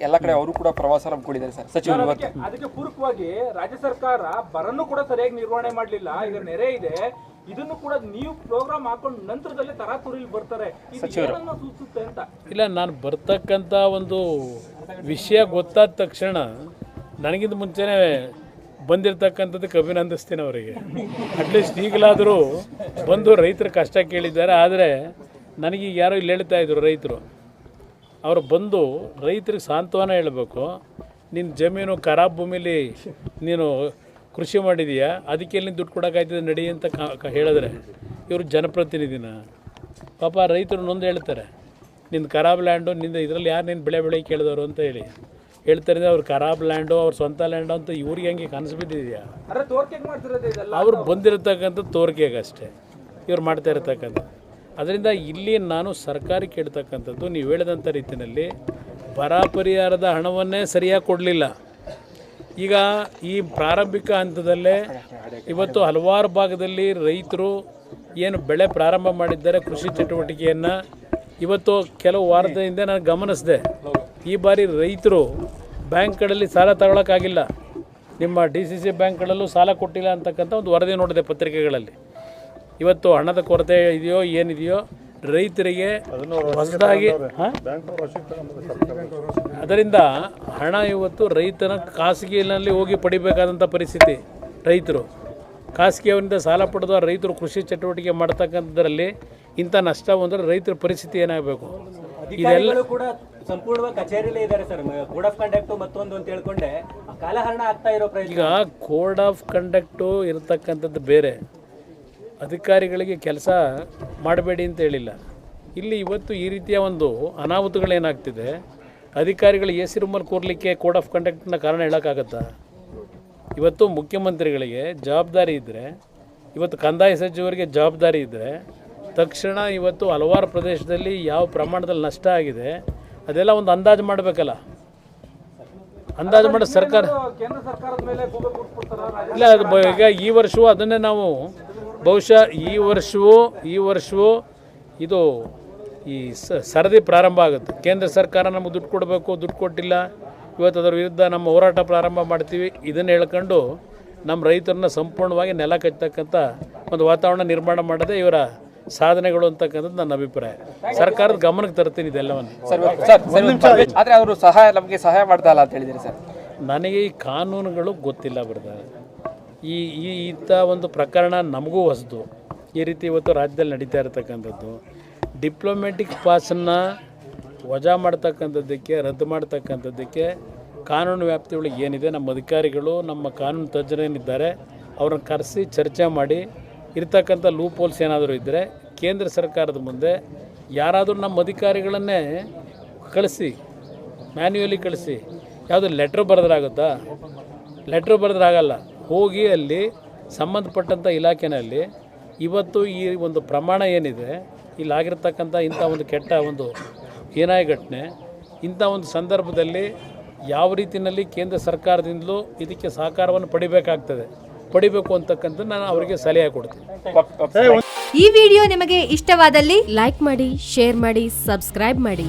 ಎಲ್ಲ ಕಡೆ ಅವರು ಕೂಡ ಪ್ರವಾಸ ಹಮ್ಮಿಕೊಂಡಿದ್ದಾರೆ ಸರ್ ಸಚಿವರು ಇವತ್ತು. ಅದಕ್ಕೆ ಪೂರಕವಾಗಿ ರಾಜ್ಯ ಸರ್ಕಾರ ಬರನ್ನು ಕೂಡ ಸರಿಯಾಗಿ ನಿರ್ವಹಣೆ ಮಾಡಲಿಲ್ಲ. ಈಗ ನೆರೆ ಇದೆ, ಇದನ್ನು ಕೂಡ ನೀವು ಪ್ರೋಗ್ರಾಮ್ ಹಾಕೊಂಡು ನಂತರದಲ್ಲಿ ತರಾತುರಿಲಿ ಬರ್ತಾರೆ, ಏನನ್ನ ಸೂಚಿಸುತ್ತೆ ಅಂತ. ಇಲ್ಲ, ನಾನು ಬರ್ತಕ್ಕಂಥ ಒಂದು ವಿಷಯ ಗೊತ್ತಾದ ತಕ್ಷಣ ನನಗಿಂತ ಮುಂಚೆನೇ ಬಂದಿರತಕ್ಕಂಥದ್ದಕ್ಕೆ ಅಭಿನಂದಿಸ್ತೀನಿ ಅವರಿಗೆ. ಅಟ್ಲೀಸ್ಟ್ ಈಗಲಾದರೂ ಬಂದು ರೈತರ ಕಷ್ಟ ಕೇಳಿದ್ದಾರೆ. ಆದರೆ ನನಗೀಗ ಯಾರೋ ಇಲ್ಲಿ ಹೇಳ್ತಾ ಇದ್ರು ರೈತರು, ಅವರು ಬಂದು ರೈತರಿಗೆ ಸಾಂತ್ವನ ಹೇಳಬೇಕು. ನಿನ್ನ ಜಮೀನು ಖರಾಬ್ ಭೂಮಿಲಿ ನೀನು ಕೃಷಿ ಮಾಡಿದೀಯಾ, ಅದಕ್ಕೆ ಎಲ್ಲಿ ದುಡ್ಡು ಕೊಡೋಕ್ಕಾಯ್ತದೆ ನಡಿ ಅಂತ ಹೇಳಿದ್ರೆ ಇವರು ಜನಪ್ರತಿನಿಧಿನ? ಪಾಪ ರೈತರು ನೊಂದು ಹೇಳ್ತಾರೆ, ನಿನ್ನ ಖರಾಬ್ ಲ್ಯಾಂಡು, ನಿಂದ ಇದರಲ್ಲಿ ಯಾರು ನೀನು ಬೆಳೆ ಕೇಳಿದವರು ಅಂತ ಹೇಳ್ತಾರೆ. ಅವ್ರು ಖರಾಬ್ ಲ್ಯಾಂಡು, ಅವ್ರ ಸ್ವಂತ ಲ್ಯಾಂಡು ಅಂತ ಇವ್ರಿಗೆ ಹೆಂಗೆ ಕನಸು ಬಿದ್ದಿದೆಯಾ? ಅವ್ರು ಬಂದಿರತಕ್ಕಂಥ ತೋರಿಕೆಗೆ ಅಷ್ಟೇ ಇವ್ರು ಮಾಡ್ತಾ ಇರತಕ್ಕಂಥ. ಅದರಿಂದ ಇಲ್ಲಿ ನಾನು ಸರ್ಕಾರಕ್ಕೆ ಹೇಳ್ತಕ್ಕಂಥದ್ದು, ನೀವು ಹೇಳಿದಂಥ ರೀತಿಯಲ್ಲಿ ಬರ ಪರಿಹಾರದ ಹಣವನ್ನೇ ಸರಿಯಾಗಿ ಕೊಡಲಿಲ್ಲ. ಈಗ ಈ ಪ್ರಾರಂಭಿಕ ಹಂತದಲ್ಲೇ ಇವತ್ತು ಹಲವಾರು ಭಾಗದಲ್ಲಿ ರೈತರು ಏನು ಬೆಳೆ ಪ್ರಾರಂಭ ಮಾಡಿದ್ದಾರೆ, ಕೃಷಿ ಚಟುವಟಿಕೆಯನ್ನು, ಇವತ್ತು ಕೆಲವು ವಾರದ ಹಿಂದೆ ನಾನು ಗಮನಿಸಿದೆ, ಈ ಬಾರಿ ರೈತರು ಬ್ಯಾಂಕ್ಗಳಲ್ಲಿ ಸಾಲ ತಗೊಳ್ಳೋಕ್ಕಾಗಿಲ್ಲ. ನಿಮ್ಮ DCC ಬ್ಯಾಂಕ್ಗಳಲ್ಲೂ ಸಾಲ ಕೊಟ್ಟಿಲ್ಲ ಅಂತಕ್ಕಂಥ ಒಂದು ವರದಿ ನೋಡಿದೆ ಪತ್ರಿಕೆಗಳಲ್ಲಿ. ಇವತ್ತು ಹಣದ ಕೊರತೆ ಇದೆಯೋ ಏನಿದೆಯೋ ರೈತರಿಗೆ ಹೊಸದಾಗಿ, ಅದರಿಂದ ಹಣ ಇವತ್ತು ರೈತನ ಖಾಸಗಿನಲ್ಲಿ ಹೋಗಿ ಪಡಿಬೇಕಾದಂಥ ಪರಿಸ್ಥಿತಿ. ರೈತರು ಖಾಸಗಿಯವರಿಂದ ಸಾಲ ಪಡೆದು ರೈತರು ಕೃಷಿ ಚಟುವಟಿಕೆ ಮಾಡ್ತಕ್ಕಂಥದ್ರಲ್ಲಿ ಇಂಥ ನಷ್ಟ ಬಂದರೆ ರೈತರ ಪರಿಸ್ಥಿತಿ ಏನಾಗಬೇಕು? ಇದೆಲ್ಲ ಕೂಡ ಸಂಪೂರ್ಣವಾಗಿ ಕಚೇರಿಯಲ್ಲೇ ಇದ್ದಾರೆ ಸರ್. ಕೋಡ್ ಆಫ್ ಕಂಡಕ್ಟ್ ಮತ್ತೊಂದು ಅಂತ ಹೇಳ್ಕೊಂಡೆ ಕಾಲಹರಣ ಆಗ್ತಾ ಇರೋ ಪ್ರಯತ್ನ. ಈಗ ಕೋಡ್ ಆಫ್ ಕಂಡಕ್ಟು ಇರತಕ್ಕಂಥದ್ದು ಬೇರೆ, ಅಧಿಕಾರಿಗಳಿಗೆ ಕೆಲಸ ಮಾಡಬೇಡಿ ಅಂತ ಹೇಳಿಲ್ಲ. ಇಲ್ಲಿ ಇವತ್ತು ಈ ರೀತಿಯ ಒಂದು ಅನಾಹುತಗಳೇನಾಗ್ತಿದೆ, ಅಧಿಕಾರಿಗಳು ಎ ಸಿ ರೂಮಲ್ಲಿ ಕೂರಲಿಕ್ಕೆ ಕೋಡ್ ಆಫ್ ಕಂಡಕ್ಟ್ನ ಕಾರಣ ಹೇಳೋಕ್ಕಾಗತ್ತಾ? ಇವತ್ತು ಮುಖ್ಯಮಂತ್ರಿಗಳಿಗೆ ಜವಾಬ್ದಾರಿ ಇದ್ದರೆ, ಇವತ್ತು ಕಂದಾಯ ಸಚಿವರಿಗೆ ಜವಾಬ್ದಾರಿ ಇದ್ದರೆ, ತಕ್ಷಣ ಇವತ್ತು ಹಲವಾರು ಪ್ರದೇಶದಲ್ಲಿ ಯಾವ ಪ್ರಮಾಣದಲ್ಲಿ ನಷ್ಟ ಆಗಿದೆ ಅದೆಲ್ಲ ಒಂದು ಅಂದಾಜು ಮಾಡಬೇಕಲ್ಲ. ಅಂದಾಜು ಮಾಡಿ ಸರ್ಕಾರ ಕೇಂದ್ರ ಸರ್ಕಾರದ ಮೇಲೆ ಇಲ್ಲ, ಅದು ಈಗ ಈ ವರ್ಷವೂ ಅದನ್ನೇ ನಾವು ಬಹುಶಃ ಈ ವರ್ಷವೂ ಇದು ಈ ಸರದಿ ಪ್ರಾರಂಭ ಆಗುತ್ತೆ. ಕೇಂದ್ರ ಸರ್ಕಾರ ನಮಗೆ ದುಡ್ಡು ಕೊಡಬೇಕು, ದುಡ್ಡು ಕೊಟ್ಟಿಲ್ಲ, ಇವತ್ತು ಅದರ ವಿರುದ್ಧ ನಮ್ಮ ಹೋರಾಟ ಪ್ರಾರಂಭ ಮಾಡ್ತೀವಿ. ಇದನ್ನು ಹೇಳ್ಕೊಂಡು ನಮ್ಮ ರೈತರನ್ನ ಸಂಪೂರ್ಣವಾಗಿ ನೆಲ ಕಚ್ಚತಕ್ಕಂಥ ಒಂದು ವಾತಾವರಣ ನಿರ್ಮಾಣ ಮಾಡೋದೇ ಇವರ ಸಾಧನೆಗಳು ಅಂತಕ್ಕಂಥದ್ದು ನನ್ನ ಅಭಿಪ್ರಾಯ. ಸರ್ಕಾರದ ಗಮನಕ್ಕೆ ತರ್ತೀನಿ ಇದೆಲ್ಲವನ್ನು. ಆದರೆ ಅವರು ನಮಗೆ ಸಹಾಯ ಮಾಡ್ತಾ ಇಲ್ಲ ಅಂತ ಹೇಳಿದ್ದೀರಿ ಸರ್. ನನಗೆ ಈ ಕಾನೂನುಗಳು ಗೊತ್ತಿಲ್ಲ ಬರ್ತಾರೆ. ಇಂಥ ಒಂದು ಪ್ರಕರಣ ನಮಗೂ ಹೊಸದು. ಈ ರೀತಿ ಇವತ್ತು ರಾಜ್ಯದಲ್ಲಿ ನಡೀತಾ ಇರತಕ್ಕಂಥದ್ದು, ಡಿಪ್ಲೊಮ್ಯಾಟಿಕ್ ಪಾಸನ್ನು ವಜಾ ಮಾಡ್ತಕ್ಕಂಥದ್ದಕ್ಕೆ, ರದ್ದು ಮಾಡ್ತಕ್ಕಂಥದ್ದಕ್ಕೆ ಕಾನೂನು ವ್ಯಾಪ್ತಿ ಒಳಗೆ ಏನಿದೆ, ನಮ್ಮ ಅಧಿಕಾರಿಗಳು, ನಮ್ಮ ಕಾನೂನು ತಜ್ಞರೇನಿದ್ದಾರೆ ಅವ್ರನ್ನ ಕರೆಸಿ ಚರ್ಚೆ ಮಾಡಿ ಇರ್ತಕ್ಕಂಥ ಲೂಪ್ ಹೋಲ್ಸ್ ಏನಾದರೂ ಇದ್ದರೆ ಕೇಂದ್ರ ಸರ್ಕಾರದ ಮುಂದೆ ಯಾರಾದರೂ ನಮ್ಮ ಅಧಿಕಾರಿಗಳನ್ನೇ ಕಳಿಸಿ, ಮ್ಯಾನ್ಯುವಲಿ ಕಳಿಸಿ, ಯಾವುದು ಲೆಟ್ರ್ ಬರೆದ್ರಾಗುತ್ತಾ? ಲೆಟ್ರ್ ಬರೆದ್ರಾಗಲ್ಲ. ಹೋಗಿ ಅಲ್ಲಿ ಸಂಬಂಧಪಟ್ಟಂಥ ಇಲಾಖೆಯಲ್ಲಿ ಇವತ್ತು ಈ ಒಂದು ಪ್ರಮಾಣ ಏನಿದೆ, ಇಲ್ಲಾಗಿರ್ತಕ್ಕಂಥ ಇಂಥ ಒಂದು ಕೆಟ್ಟ ಒಂದು ಹೀನಾಯ ಘಟನೆ, ಇಂಥ ಒಂದು ಸಂದರ್ಭದಲ್ಲಿ ಯಾವ ರೀತಿಯಲ್ಲಿ ಕೇಂದ್ರ ಸರ್ಕಾರದಿಂದಲೂ ಇದಕ್ಕೆ ಸಹಕಾರವನ್ನು ಪಡಿಬೇಕು ಅಂತಕ್ಕಂಥ ನಾನು ಅವರಿಗೆ ಸಲಹೆ ಕೊಡ್ತೀನಿ. ಈ ವಿಡಿಯೋ ನಿಮಗೆ ಇಷ್ಟವಾದಲ್ಲಿ ಲೈಕ್ ಮಾಡಿ, ಶೇರ್ ಮಾಡಿ, ಸಬ್ಸ್ಕ್ರೈಬ್ ಮಾಡಿ.